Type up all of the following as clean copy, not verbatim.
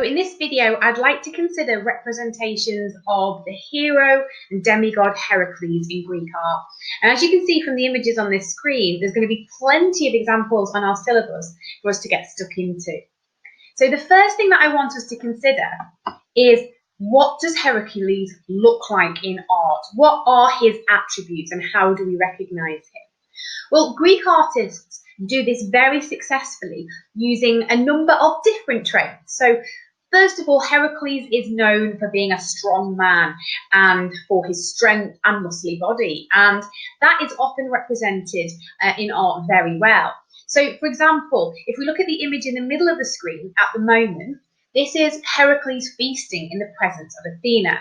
But in this video, I'd like to consider representations of the hero and demigod Herakles in Greek art. And as you can see from the images on this screen, there's going to be plenty of examples on our syllabus for us to get stuck into. So the first thing that I want us to consider is, what does Herakles look like in art? What are his attributes and how do we recognize him? Well, Greek artists do this very successfully using a number of different traits. So first of all, Herakles is known for being a strong man and for his strength and muscly body, and that is often represented in art very well. So, for example, if we look at the image in the middle of the screen at the moment, this is Herakles feasting in the presence of Athena.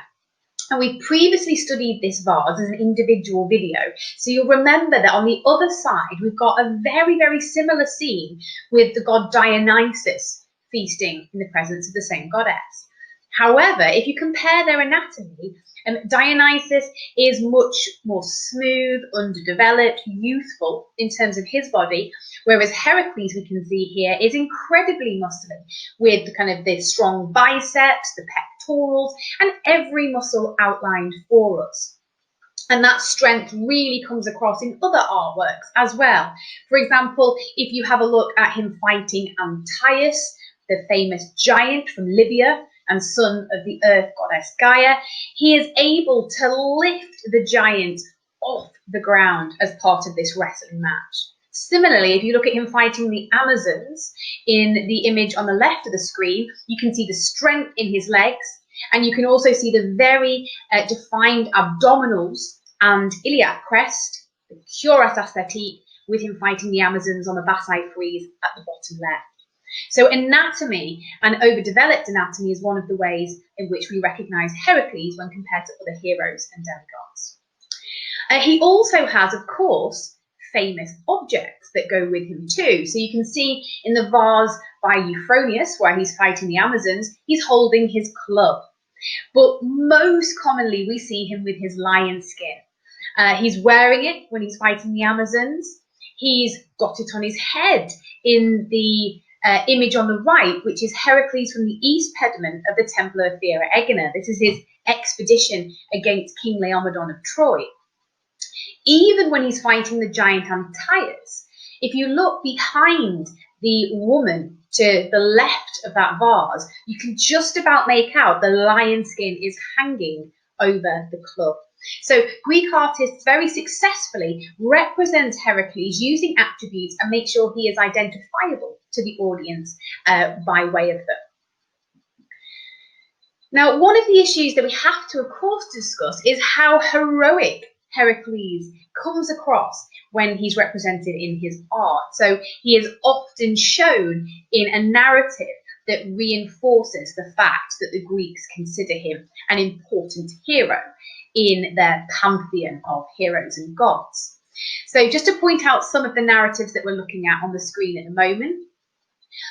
And we previously studied this vase as an individual video, so you'll remember that on the other side we've got a very, very similar scene with the god Dionysus feasting in the presence of the same goddess. However, if you compare their anatomy, Dionysus is much more smooth, underdeveloped, youthful in terms of his body, whereas Herakles, we can see here, is incredibly muscular with the strong biceps, the pectorals, and every muscle outlined for us. And that strength really comes across in other artworks as well. For example, if you have a look at him fighting Antaeus, the famous giant from Libya and son of the earth goddess Gaia, he is able to lift the giant off the ground as part of this wrestling match. Similarly, if you look at him fighting the Amazons in the image on the left of the screen, you can see the strength in his legs, and you can also see the very defined abdominals and iliac crest, the cuirass aesthetique, with him fighting the Amazons on the Bassae frieze at the bottom left. So anatomy and overdeveloped anatomy is one of the ways in which we recognise Herakles when compared to other heroes and demigods. He also has, of course, famous objects that go with him too. So you can see in the vase by Euphronius, where he's fighting the Amazons, he's holding his club. But most commonly we see him with his lion skin. He's wearing it when he's fighting the Amazons. He's got it on his head in the image on the right, which is Herakles from the east pediment of the Temple of Thera Egina. This is his expedition against King Laomedon of Troy. Even when he's fighting the giant Antaeus, if you look behind the woman to the left of that vase, you can just about make out the lion skin is hanging over the club. So Greek artists very successfully represent Herakles using attributes and make sure he is identifiable to the audience by way of them. Now, one of the issues that we have to, of course, discuss is how heroic Herakles comes across when he's represented in his art. So he is often shown in a narrative that reinforces the fact that the Greeks consider him an important hero in their pantheon of heroes and gods. So just to point out some of the narratives that we're looking at on the screen at the moment,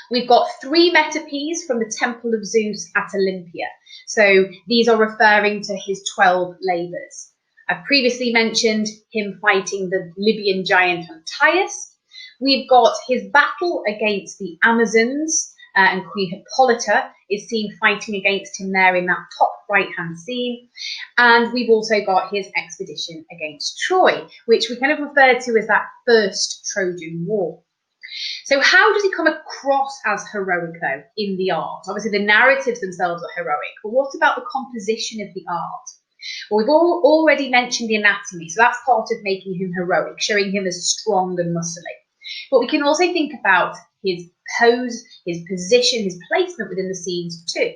we've got 3 metopes from the Temple of Zeus at Olympia. So these are referring to his 12 labours. I've previously mentioned him fighting the Libyan giant Antaeus. We've got his battle against the Amazons, and Queen Hippolyta is seen fighting against him there in that top right-hand scene. And we've also got his expedition against Troy, which we refer to as that first Trojan War. So how does he come across as heroic, though, in the art? Obviously, the narratives themselves are heroic, but what about the composition of the art? Well, we've already mentioned the anatomy, so that's part of making him heroic, showing him as strong and muscly. But we can also think about his pose, his position, his placement within the scenes too.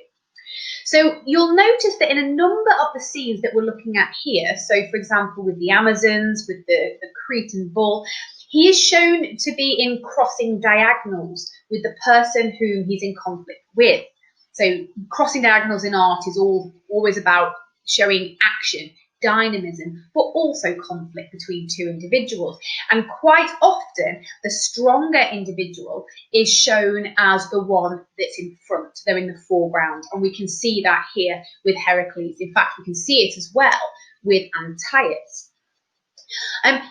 So you'll notice that in a number of the scenes that we're looking at here, so for example with the Amazons, with the Cretan bull, he is shown to be in crossing diagonals with the person whom he's in conflict with. So crossing diagonals in art is always about showing action, dynamism, but also conflict between two individuals. And quite often, the stronger individual is shown as the one that's in front. They're in the foreground. And we can see that here with Herakles. In fact, we can see it as well with Antaeus.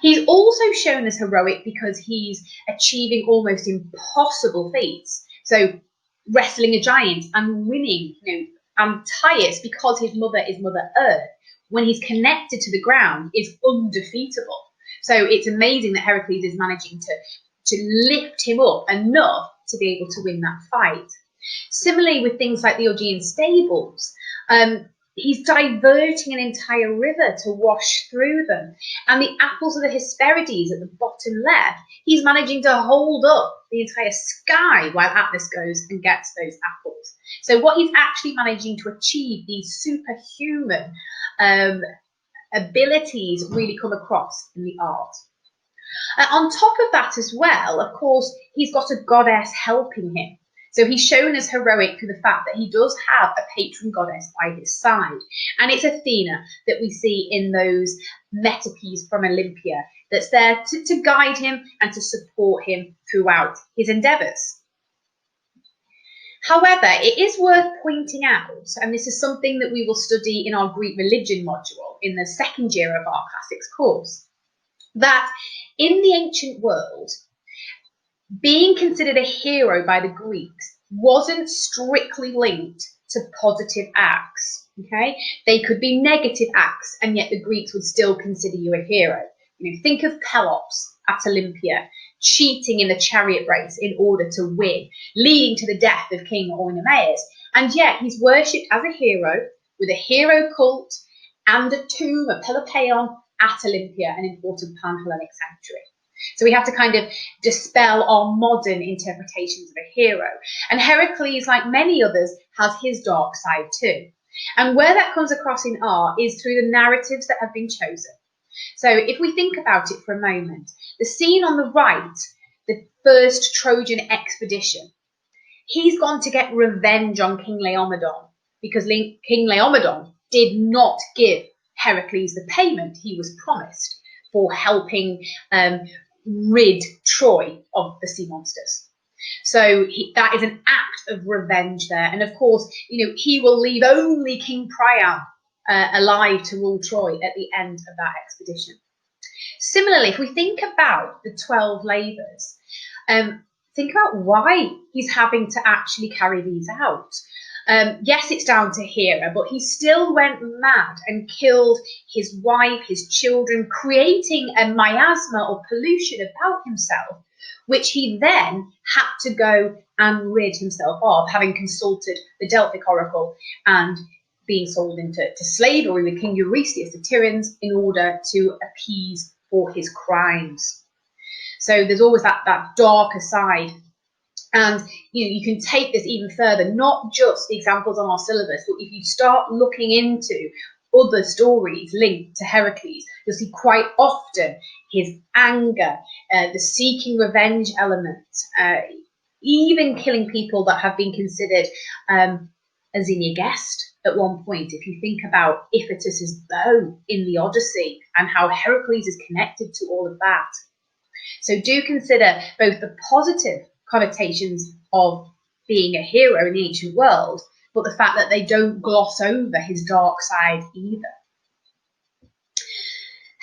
He's also shown as heroic because he's achieving almost impossible feats. So wrestling a giant and winning, Antaeus, because his mother is Mother Earth, when he's connected to the ground, is undefeatable. So it's amazing that Herakles is managing to lift him up enough to be able to win that fight. Similarly, with things like the Augean stables, he's diverting an entire river to wash through them. And the apples of the Hesperides at the bottom left, he's managing to hold up the entire sky while Atlas goes and gets those apples. So what he's actually managing to achieve, these superhuman abilities, really come across in the art. On top of that as well, of course, he's got a goddess helping him. So he's shown as heroic through the fact that he does have a patron goddess by his side. And it's Athena that we see in those metopes from Olympia that's there to guide him and to support him throughout his endeavours. However, it is worth pointing out, and this is something that we will study in our Greek religion module in the second year of our classics course, that in the ancient world, being considered a hero by the Greeks wasn't strictly linked to positive acts. Okay, they could be negative acts, and yet the Greeks would still consider you a hero. Think of Pelops at Olympia, cheating in the chariot race in order to win, leading to the death of King Oenomaus. And yet he's worshipped as a hero with a hero cult and a tomb, a Pelopeion, at Olympia, an important Pan-Hellenic sanctuary. So we have to kind of dispel our modern interpretations of a hero. And Herakles, like many others, has his dark side too. And where that comes across in art is through the narratives that have been chosen. So if we think about it for a moment, the scene on the right, the first Trojan expedition, he's gone to get revenge on King Laomedon because King Laomedon did not give Herakles the payment he was promised for helping rid Troy of the sea monsters. So that is an act of revenge there. And of course, he will leave only King Priam alive to rule Troy at the end of that expedition. Similarly, if we think about the 12 labours, think about why he's having to actually carry these out. Yes, it's down to Hera, but he still went mad and killed his wife, his children, creating a miasma or pollution about himself, which he then had to go and rid himself of, having consulted the Delphic oracle and being sold into slavery with King Eurystheus of Tiryns in order to appease for his crimes. So there's always that darker side. And you can take this even further, not just the examples on our syllabus, but if you start looking into other stories linked to Herakles, you'll see quite often his anger, the seeking revenge element, even killing people that have been considered a Xenia guest at one point. If you think about Iphitus's bow in the Odyssey and how Herakles is connected to all of that. So do consider both the positive connotations of being a hero in the ancient world, but the fact that they don't gloss over his dark side either.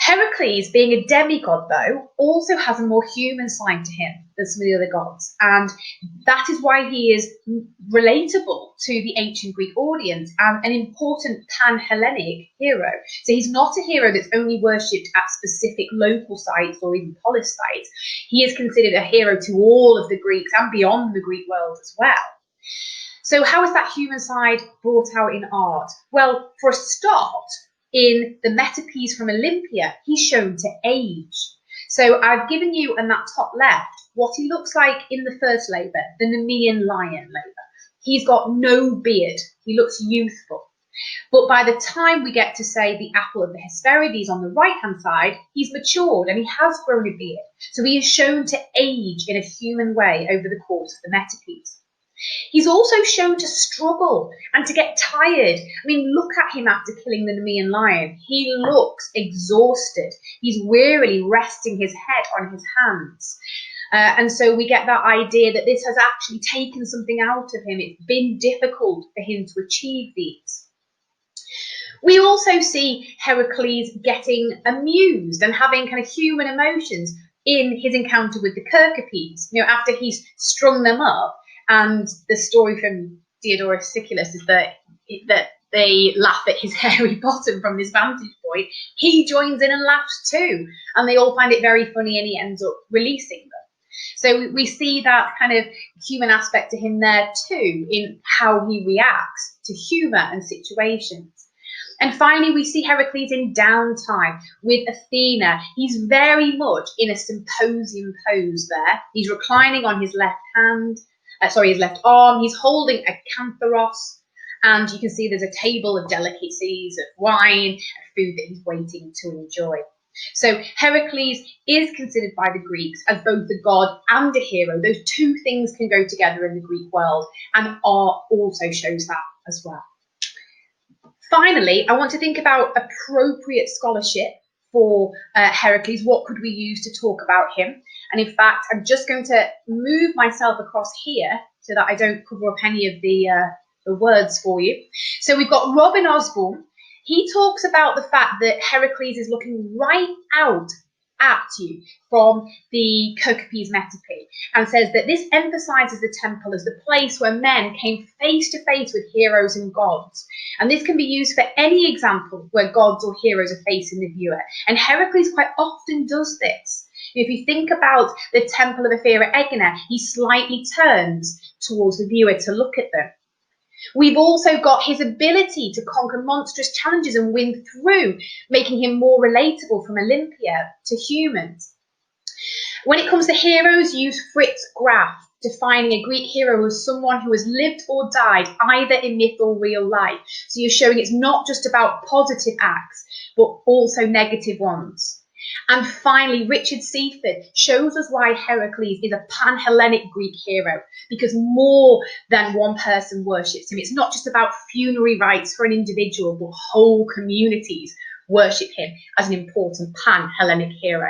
Herakles, being a demigod, though, also has a more human side to him than some of the other gods, and that is why he is relatable to the ancient Greek audience and an important pan-Hellenic hero. So he's not a hero that's only worshipped at specific local sites or even polis sites. He is considered a hero to all of the Greeks and beyond the Greek world as well. So how is that human side brought out in art? Well, for a start, in the metopes from Olympia, he's shown to age. So I've given you on that top left what he looks like in the first labour, the Nemean lion labour. He's got no beard. He looks youthful. But by the time we get to, say, the apple of the Hesperides on the right-hand side, he's matured and he has grown a beard. So he is shown to age in a human way over the course of the metopes. He's also shown to struggle and to get tired. I mean, look at him after killing the Nemean lion. He looks exhausted. He's wearily resting his head on his hands. And so we get that idea that this has actually taken something out of him. It's been difficult for him to achieve these. We also see Herakles getting amused and having kind of human emotions in his encounter with the Kerkopes. After he's strung them up, And the story from Diodorus Siculus is that they laugh at his hairy bottom from this vantage point. He joins in and laughs too, and they all find it very funny, and he ends up releasing them. So we see that kind of human aspect to him there too, in how he reacts to humour and situations. And finally, we see Herakles in downtime with Athena. He's very much in a symposium pose there. He's reclining on his left arm. He's holding a cantharos, and you can see there's a table of delicacies, of wine, and food that he's waiting to enjoy. So Herakles is considered by the Greeks as both a god and a hero. Those two things can go together in the Greek world, and art also shows that as well. Finally, I want to think about appropriate scholarship for Herakles. What could we use to talk about him? And in fact, I'm just going to move myself across here so that I don't cover up any of the words for you. So we've got Robin Osborne. He talks about the fact that Herakles is looking right out at you from the Kokopes metope, and says that this emphasizes the temple as the place where men came face to face with heroes and gods. And this can be used for any example where gods or heroes are facing the viewer. And Herakles quite often does this. If you think about the temple of Ephyra Egina, he slightly turns towards the viewer to look at them. We've also got his ability to conquer monstrous challenges and win through, making him more relatable from Olympia to humans. When it comes to heroes, use Fritz Graf, defining a Greek hero as someone who has lived or died either in myth or real life. So you're showing it's not just about positive acts, but also negative ones. And finally, Richard Seaford shows us why Herakles is a pan-Hellenic Greek hero, because more than one person worships him. It's not just about funerary rites for an individual, but whole communities worship him as an important pan-Hellenic hero.